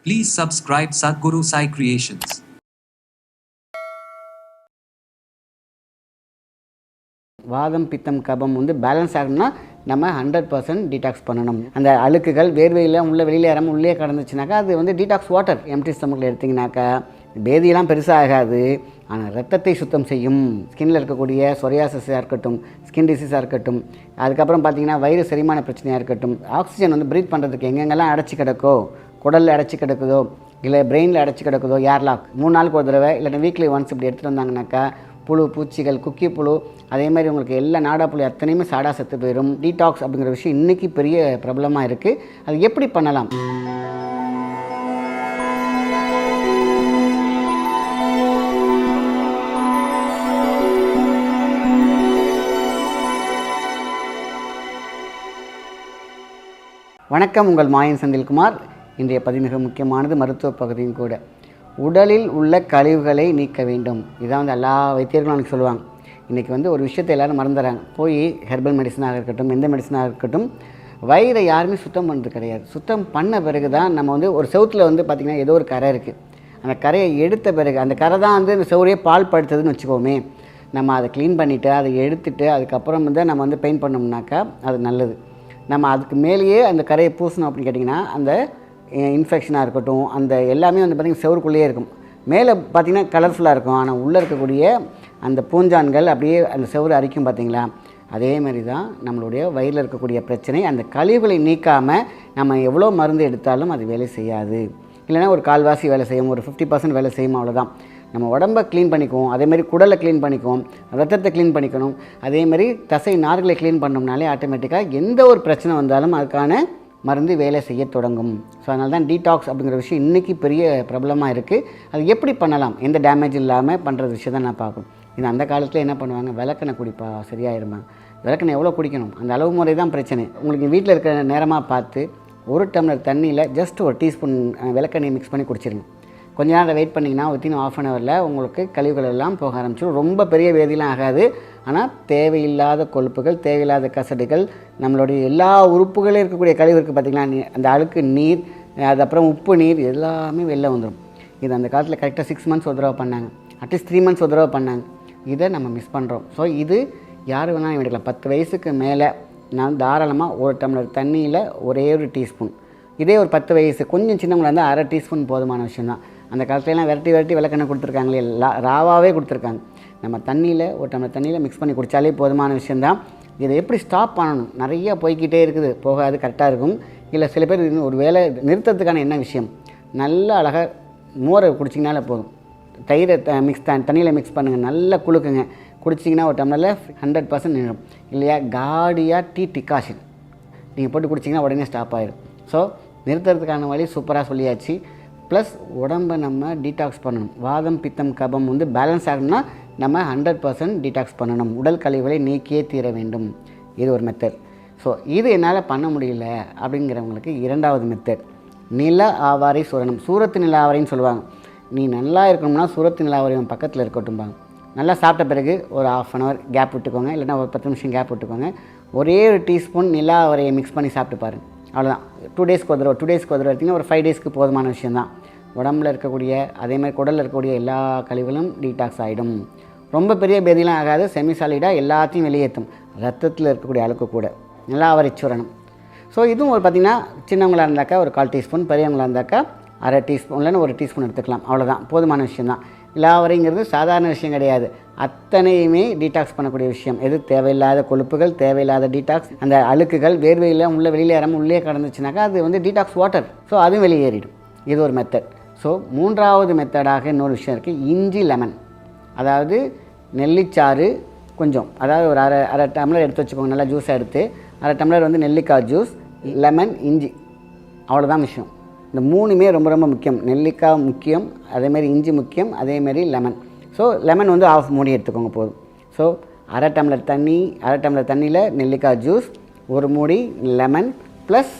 Please subscribe Sadhguru Sai Creations. வாதம் பித்தம் கபம் வந்து பேலன்ஸ் ஆகணும்னா நம்ம 100% டீடாக்ஸ் பண்ணணும். அந்த அழுக்குகள் வேர்வையில் உள்ள வெளியில் ஏறாமல் உள்ளே கடந்துச்சுனாக்கா அது வந்து டீடாக்ஸ் வாட்டர். எம்டி ஸ்டமக்கில் எடுத்திங்கனாக்கா பேதியெல்லாம் பெருசாக ஆகாது, ஆனால் ரத்தத்தை சுத்தம் செய்யும். ஸ்கின்னில் இருக்கக்கூடிய சொரியாசிஸாக இருக்கட்டும், ஸ்கின் டிசீஸாக இருக்கட்டும், அதுக்கப்புறம் பார்த்திங்கன்னா வயிறு செரிமான பிரச்சனையாக இருக்கட்டும், ஆக்சிஜன் வந்து ப்ரீத் பண்ணுறதுக்கு எங்கெங்கெல்லாம் அடைச்சி கிடக்கோ, குடலில் அடைச்சி கிடக்குதோ இல்லை பிரெயினில் அடைச்சி கிடக்குதோ ஏர்லாக் 3 நாளுக்கு ஒரு தடவை இல்லைன்னா வீக்லி ஒன்ஸ் இப்படி எடுத்துகிட்டு வந்தாங்கனாக்கா புழு பூச்சிகள் குக்கி புழு அதே மாதிரி உங்களுக்கு எல்லா நாடா புழு அத்தனையுமே சாடா செத்து போயிடும். டீடாக்ஸ் அப்படிங்கிற விஷயம் இன்றைக்கி பெரிய பிரபலமாக இருக்குது. அது எப்படி பண்ணலாம்? வணக்கம், உங்கள் மாயன் செந்தில்குமார். இன்றைய பதிவு மிக முக்கியமானது, மருத்துவ பகுதியும் கூட. உடலில் உள்ள கழிவுகளை நீக்க வேண்டும். இதான் வந்து எல்லா வைத்தியர்களும் எனக்கு சொல்லுவாங்க. இன்றைக்கி வந்து ஒரு விஷயத்தை எல்லோரும் மறந்துடுறாங்க. போய் ஹெர்பல் மெடிசனாக இருக்கட்டும், எந்த மெடிசனாக இருக்கட்டும், வயிறை யாருமே சுத்தம் பண்ணுறது கிடையாது. சுத்தம் பண்ண பிறகு தான் நம்ம வந்து ஒரு செவுத்தில் வந்து பார்த்திங்கன்னா ஏதோ ஒரு கரை இருக்குது. அந்த கரையை எடுத்த பிறகு அந்த கரை தான் வந்து இந்த செவரையே பால் படுத்துதுன்னு வச்சுக்கோமே. நம்ம அதை க்ளீன் பண்ணிவிட்டு அதை எடுத்துகிட்டு அதுக்கப்புறம் வந்து நம்ம வந்து பெயிண்ட் பண்ணோம்னாக்கா அது நல்லது. நம்ம அதுக்கு மேலேயே அந்த கரையை பூசணும் அப்படின்னு கேட்டிங்கன்னா அந்த இன்ஃபெக்ஷனாக இருக்கட்டும், அந்த எல்லாமே வந்து பார்த்திங்கன்னா செவருக்குள்ளேயே இருக்கும். மேலே பார்த்திங்கன்னா கலர்ஃபுல்லாக இருக்கும், ஆனால் உள்ளே இருக்கக்கூடிய அந்த பூஞ்சான்கள் அப்படியே அந்த செவரு அரிக்கும். பார்த்திங்களா? அதே மாதிரி தான் நம்மளுடைய வயிறில் இருக்கக்கூடிய பிரச்சனை. அந்த கழிவுகளை நீக்காமல் நம்ம எவ்வளோ மருந்து எடுத்தாலும் அது வேலை செய்யாது. இல்லைனா ஒரு கால்வாசி வேலை செய்யும், ஒரு 50% வேலை செய்யும், அவ்வளோதான். நம்ம உடம்பை க்ளீன் பண்ணிக்குவோம், அதேமாதிரி குடலை க்ளீன் பண்ணிக்குவோம், ரத்தத்தை க்ளீன் பண்ணிக்கணும், அதேமாதிரி தசை நார்களை க்ளீன் பண்ணோம்னாலே ஆட்டோமேட்டிக்காக எந்த ஒரு பிரச்சனை வந்தாலும் அதுக்கான மருந்து வேலை செய்ய தொடங்கும். ஸோ அதனால தான் டீடாக்ஸ் அப்படிங்கிற விஷயம் இன்றைக்கி பெரிய பிரபலமாக இருக்குது. அது எப்படி பண்ணலாம், எந்த டேமேஜ் இல்லாமல் பண்ணுற விஷயம் தான் நான் பார்க்கணும். இது அந்த காலத்தில் என்ன பண்ணுவாங்க, விளக்கெண்ணெய் குடிப்பா சரியாயிருமா. விளக்கெண்ணெய் எவ்வளோ குடிக்கணும், அந்த அளவு முறை தான் பிரச்சனை. உங்களுக்கு வீட்டில் இருக்கிற நேரமாக பார்த்து 1 டம்ளர் தண்ணியில் ஜஸ்ட் 1 டீஸ்பூன் விளக்கெண்ணெய் மிக்ஸ் பண்ணி குடிச்சிருங்க. கொஞ்ச நேரம் வெயிட் பண்ணிங்கன்னா வித்தின் ½ அன் ஹவரில் உங்களுக்கு கழிவுகள் எல்லாம் போக ஆரம்பிச்சிடும். ரொம்ப பெரிய வேதியெலாம் ஆகாது, ஆனால் தேவையில்லாத கொழுப்புகள், தேவையில்லாத கசடுகள், நம்மளுடைய எல்லா உறுப்புகளில் இருக்கக்கூடிய கழிவு இருக்குது பார்த்திங்களா, அந்த அழுக்கு நீர், அதுக்கப்புறம் உப்பு நீர் எல்லாமே வெளில வந்துடும். இது அந்த காலத்தில் கரெக்டாக 6 மந்த்ஸ் ஒரு தடவை பண்ணாங்க, அட்லீஸ்ட் 3 மந்த்ஸ் ஒரு தடவை பண்ணாங்க. இதை நம்ம மிஸ் பண்ணுறோம். ஸோ இது யார் வேணாலும் எடுக்கலாம். 10 வயசுக்கு மேலே நான் தாராளமாக 1 டம்ளர் தண்ணியில் ஒரே ஒரு டீஸ்பூன், இதே ஒரு 10 வயசு கொஞ்சம் சின்னவங்களாக இருந்தால் அரை டீஸ்பூன் போதுமான விஷயந்தான். அந்த காலத்துலலாம் விரட்டி விளக்கெண்ணெய் கொடுத்துருக்காங்களே, ராவாகவே கொடுத்துருக்காங்க. நம்ம தண்ணியில் 1 டம்ளர் தண்ணியில் மிக்ஸ் பண்ணி குடித்தாலே போதுமான விஷயந்தான். இதை எப்படி ஸ்டாப் பண்ணணும், நிறையா போய்கிட்டே இருக்குது, போகாது, கரெக்டாக இருக்கும். இல்லை சில பேர் ஒரு வேலை நிறுத்தத்துக்கான என்ன விஷயம், நல்லா அழகாக மோரை குடிச்சிங்கனாலே போதும். தயிரை தண்ணியில் மிக்ஸ் பண்ணுங்கள், நல்லா குளுக்குங்க, குடிச்சிங்கன்னா 1 டம்ளரில் 100% நின்றும். இல்லையா காடியாக டீ டிகாஷன் நீங்கள் போட்டு குடிச்சிங்கன்னா உடனே ஸ்டாப் ஆகிடும். ஸோ நிறுத்துறதுக்கான வழி சூப்பராக சொல்லியாச்சு. ப்ளஸ் உடம்பை நம்ம டீடாக்ஸ் பண்ணணும். வாதம் பித்தம் கபம் வந்து பேலன்ஸ் ஆகணும்னா நம்ம 100% டீடாக்ஸ் பண்ணணும். உடல் கழிவுகளை நீக்கியே தீர வேண்டும். இது ஒரு மெத்தட். ஸோ இது என்னால் பண்ண முடியல அப்படிங்கிறவங்களுக்கு 2வது மெத்தட், நில ஆவாரை சூரணம். சூரத்து நில ஆவாரைன்னு சொல்லுவாங்க. நீ நல்லா இருக்கணும்னா சூரத்து நில ஆவாரை பக்கத்தில் இருக்கட்டும்பாங்க. நல்லா சாப்பிட்ட பிறகு ஒரு ½ அன் ஹவர் கேப் விட்டுக்கோங்க, இல்லைனா ஒரு 10 நிமிஷம் கேப் விட்டுக்கோங்க. ஒரே ஒரு டீஸ்பூன் நில ஆவாரையை மிக்ஸ் பண்ணி சாப்பிட்டு பாருங்கள். அவ்வளோதான். 2 டேஸ்க்கு ஒரு தடவை எடுத்திங்கன்னா ஒரு 5 டேஸ்க்கு போதுமான விஷயந்தான். உடம்பில் இருக்கக்கூடிய அதேமாதிரி குடலில் இருக்கக்கூடிய எல்லா கழிவுகளும் டீடாக்ஸ் ஆகிடும். ரொம்ப பெரிய பேதிலாம் ஆகாது, செமி சாலிடாக எல்லாத்தையும் வெளியேற்றும். ரத்தத்தில் இருக்கக்கூடிய அழுக்கு கூட நல்லா அவரைச்சுரணும். ஸோ இதுவும் ஒரு பார்த்திங்கன்னா சின்னவங்களாக இருந்தாக்கா ஒரு 1/4 டீஸ்பூன், பெரியவங்களாக இருந்தாக்கா அரை டீஸ்பூன் இல்லைன்னா 1 டீஸ்பூன் எடுத்துக்கலாம். அவ்வளோதான், போதுமான விஷயந்தான். இலாவரைங்கிறது சாதாரண விஷயம் கிடையாது. அத்தனையுமே டீடாக்ஸ் பண்ணக்கூடிய விஷயம். எது தேவையில்லாத கொழுப்புகள், தேவையில்லாத டீடாக்ஸ், அந்த அழுக்குகள் வேர்வையில் உள்ள வெளியில் ஏறாமல் உள்ளே கடந்துச்சுனாக்கா அது வந்து டீடாக்ஸ் வாட்டர். ஸோ அதுவும் வெளியேறிடும். இது ஒரு மெத்தட். ஸோ 3வது மெத்தடாக இன்னொரு விஷயம் இருக்குது, இஞ்சி லெமன். அதாவது நெல்லிச்சாறு கொஞ்சம், அதாவது ஒரு அரை டம்ளர் எடுத்து வச்சுக்கோங்க. நல்லா ஜூஸாக எடுத்து அரை டம்ளர் வந்து நெல்லிக்காய் ஜூஸ், லெமன், இஞ்சி, அவ்வளோதான் விஷயம். இந்த 3மே ரொம்ப ரொம்ப முக்கியம். நெல்லிக்காய் முக்கியம், அதேமாரி இஞ்சி முக்கியம், அதேமாரி லெமன். ஸோ லெமன் வந்து ½ மூடி எடுத்துக்கோங்க போதும். ஸோ அரை டம்ளர் தண்ணியில் நெல்லிக்காய் ஜூஸ், 1 மூடி லெமன் ப்ளஸ்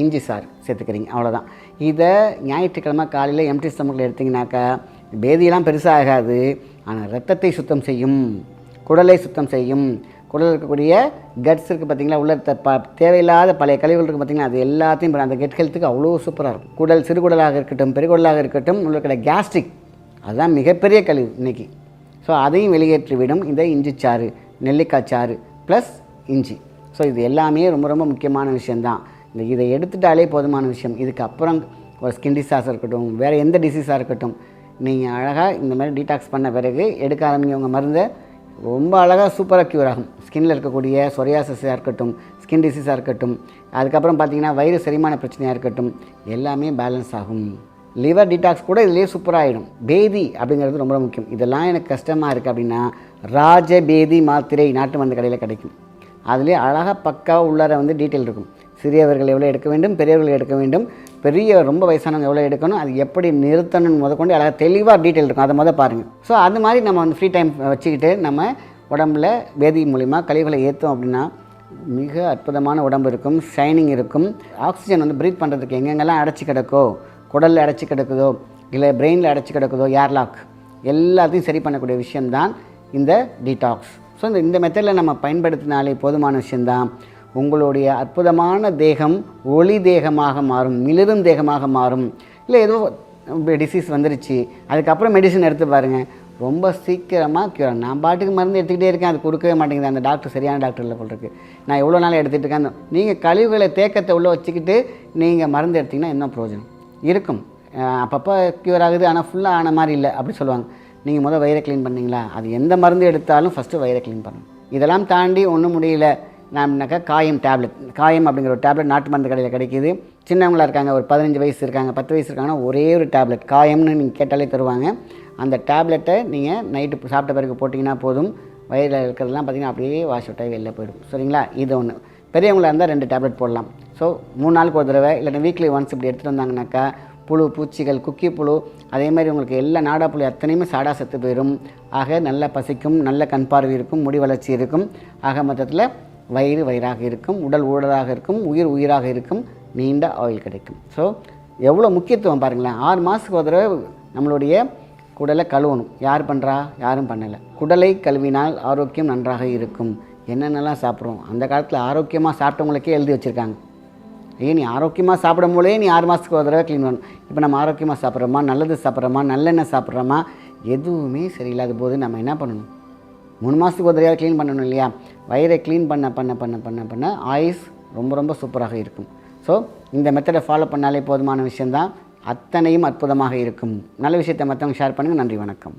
இஞ்சி சாறு சேர்த்துக்கிறீங்க. அவ்வளோதான். இதை ஞாயிற்றுக்கிழமை காலையில் எம்டி ஸ்டமக்கில் எடுத்திங்கனாக்கா பேதியெல்லாம் பெருசாக ஆகாது, ஆனால் ரத்தத்தை சுத்தம் செய்யும், குடலை சுத்தம் செய்யும், குடலில் இருக்கக்கூடிய கட்ஸ் இருக்குது பார்த்தீங்களா, உள்ள தேவையில்லாத பழைய கழிவுகள் இருக்குது பார்த்தீங்களா, அது எல்லாத்தையும் அந்த கெட் ஹெல்த்துக்கு அவ்வளோ சூப்பராக இருக்கும். குடல் சிறுகுடலாக இருக்கட்டும், பெருகுடலாக இருக்கட்டும், உள்ள இருக்கிற கேஸ்ட்ரிக் அதுதான் மிகப்பெரிய கழிவு இன்றைக்கி. ஸோ அதையும் வெளியேற்றிவிடும் இந்த இஞ்சி சாறு, நெல்லிக்காய் சாறு ப்ளஸ் இஞ்சி. ஸோ இது எல்லாமே ரொம்ப ரொம்ப முக்கியமான விஷயந்தான். இதை எடுத்துட்டாலே போதுமான விஷயம். இதுக்கப்புறம் ஒரு ஸ்கின் டிசாஸாக இருக்கட்டும், வேறு எந்த டிசீஸாக இருக்கட்டும், நீங்கள் அழகாக இந்த மாதிரி டீடாக்ஸ் பண்ண பிறகு எடுக்க ஆரம்பிங்க உங்கள் மருந்தை, ரொம்ப அழகாக சூப்பராக க்யூர் ஆகும். ஸ்கின்னில் இருக்கக்கூடிய சொரியாசிஸாக இருக்கட்டும், ஸ்கின் டிசீஸாக இருக்கட்டும், அதுக்கப்புறம் பார்த்திங்கன்னா வயிறு செரிமான பிரச்சனையாக இருக்கட்டும், எல்லாமே பேலன்ஸ் ஆகும். லிவர் டீடாக்ஸ் கூட இதுலேயே சூப்பராக ஆகிடும். பேதி அப்படிங்கிறது ரொம்ப முக்கியம். இதெல்லாம் எனக்கு கஷ்டமாக இருக்குது அப்படின்னா ராஜபேதி மாத்திரை நாட்டு மருந்து கடையில் கிடைக்கும். அதுலேயே அழகாக பக்காவாக உள்ளார டீட்டெயில் இருக்கும். சிறியவர்கள் எவ்வளோ எடுக்க வேண்டும், பெரியவர்கள் எடுக்க வேண்டும், ரொம்ப வயசானவங்க எவ்வளோ எடுக்கணும், அது எப்படி நிறுத்தணும்னு முதற்கொண்டு அழகாக தெளிவாக டீட்டெயில் இருக்கும். அதை பாருங்கள். ஸோ அது மாதிரி நம்ம ஃப்ரீ டைம் வச்சுக்கிட்டு நம்ம உடம்புல வேதி மூலிமா கழிவுகளை ஏற்றோம் அப்படின்னா மிக அற்புதமான உடம்பு இருக்கும், ஷைனிங் இருக்கும். ஆக்சிஜன் ப்ரீத் பண்ணுறதுக்கு எங்கெங்கெல்லாம் அடைச்சி கிடக்கோ, குடலில் அடைச்சி கிடக்குதோ, இல்லை பிரெயினில் அடைச்சி கிடக்குதோ, ஏர்லாக் எல்லாத்தையும் சரி பண்ணக்கூடிய விஷயம்தான் இந்த டீடாக்ஸ். ஸோ இந்த மெத்தடில் நம்ம பயன்படுத்தினாலே போதுமான விஷயந்தான். உங்களுடைய அற்புதமான தேகம் ஒளி தேகமாக மாறும், மிளிரும் தேகமாக மாறும். இல்லை ஏதோ டிசீஸ் வந்துருச்சு, அதுக்கப்புறம் மெடிசன் எடுத்து பாருங்கள், ரொம்ப சீக்கிரமாக க்யூர். நான் பாட்டுக்கு மருந்து எடுத்துக்கிட்டே இருக்கேன், அது கொடுக்கவே மாட்டேங்குது, அந்த டாக்டர் சரியான டாக்டர் இல்லை போட்டிருக்கு, நான் எவ்வளோ நாள் எடுத்துகிட்டு இருக்கேன். நீங்கள் கழிவுகளை தேக்கத்தை உள்ளே வச்சுக்கிட்டு நீங்கள் மருந்து எடுத்திங்கன்னா என்ன பிரயோஜனம் இருக்கும்? அப்பப்போ க்யூர் ஆகுது, ஆனால் ஃபுல்லாக ஆன மாதிரி இல்லை அப்படி சொல்லுவாங்க. நீங்கள் வயிறை க்ளீன் பண்ணிங்களா? அது எந்த மருந்து எடுத்தாலும் ஃபஸ்ட்டு வயிறை க்ளீன் பண்ணணும். இதெல்லாம் தாண்டி ஒன்றும் முடியல நாம்னாக்கா காயம் டேப்லெட், காயம் அப்படிங்கிற ஒரு டேப்லெட் நாட்டு மருந்து கடையில் கிடைக்கிது. சின்னவங்களாக இருக்காங்க, ஒரு 15 வயசு இருக்காங்க, 10 வயசு இருக்காங்கன்னா ஒரே ஒரு டேப்லெட் காயம்னு நீங்கள் கேட்டாலே தருவாங்க. அந்த டேப்லெட்டை நீங்கள் நைட்டு சாப்பிட்ட பிறகு போட்டிங்கன்னா போதும், வயிறில் இருக்கிறதெல்லாம் பார்த்திங்கன்னா அப்படியே வாஷ் அவுட்டாகி வெளில போயிடும். சரிங்களா? இது ஒன்று. பெரியவங்களாக இருந்தால் 2 டேப்லெட் போடலாம். ஸோ 3 நாளுக்கு ஒரு தடவை இல்லைன்னா வீக்லி ஒன்ஸ் இப்படி எடுத்துகிட்டு வந்தாங்கனாக்கா புழு பூச்சிகள், குக்கி புழு, அதே மாதிரி உங்களுக்கு எல்லா நாடா புழு அத்தனையுமே சாடா செத்து போயிடும். ஆக நல்ல பசிக்கும், நல்ல கண் பார்வை இருக்கும், முடி வளர்ச்சி இருக்கும். ஆக மொத்தத்தில் வயிறாக இருக்கும், உடல் உடலாக இருக்கும், உயிராக இருக்கும், நீண்ட ஆயில் கிடைக்கும். ஸோ எவ்வளோ முக்கியத்துவம் பாருங்களேன். 6 மாதத்துக்கு ஒரு தடவை நம்மளுடைய குடலை கழுவணும். யார் பண்ணுறா? யாரும் பண்ணலை. குடலை கழுவினால் ஆரோக்கியம் நன்றாக இருக்கும். என்னென்னலாம் சாப்பிட்றோம்? அந்த காலத்தில் ஆரோக்கியமாக சாப்பிட்டவங்களுக்கே எழுதி வச்சுருக்காங்க. நீ ஆரோக்கியமாக சாப்பிடும் போதே நீ 6 மாதத்துக்கு ஒரு தடவை க்ளீன் பண்ணணும். இப்போ நம்ம ஆரோக்கியமாக சாப்பிட்றோமா, நல்லது சாப்பிட்றோமா, நல்லெண்ணெய் சாப்பிட்றோமா, எதுவுமே சரியில்லாத போது நம்ம என்ன பண்ணணும்? 3 மாதத்துக்கு ஒரு தடவை க்ளீன் பண்ணணும் இல்லையா? வயிறை க்ளீன் பண்ண ஆயுஸ் ரொம்ப சூப்பராக இருக்கும். ஸோ இந்த மெத்தடை ஃபாலோ பண்ணாலே போதுமான விஷயந்தான். அத்தனையும் அற்புதமாக இருக்கும். நல்ல விஷயத்தை மற்றவங்க ஷேர் பண்ணுங்கள். நன்றி, வணக்கம்.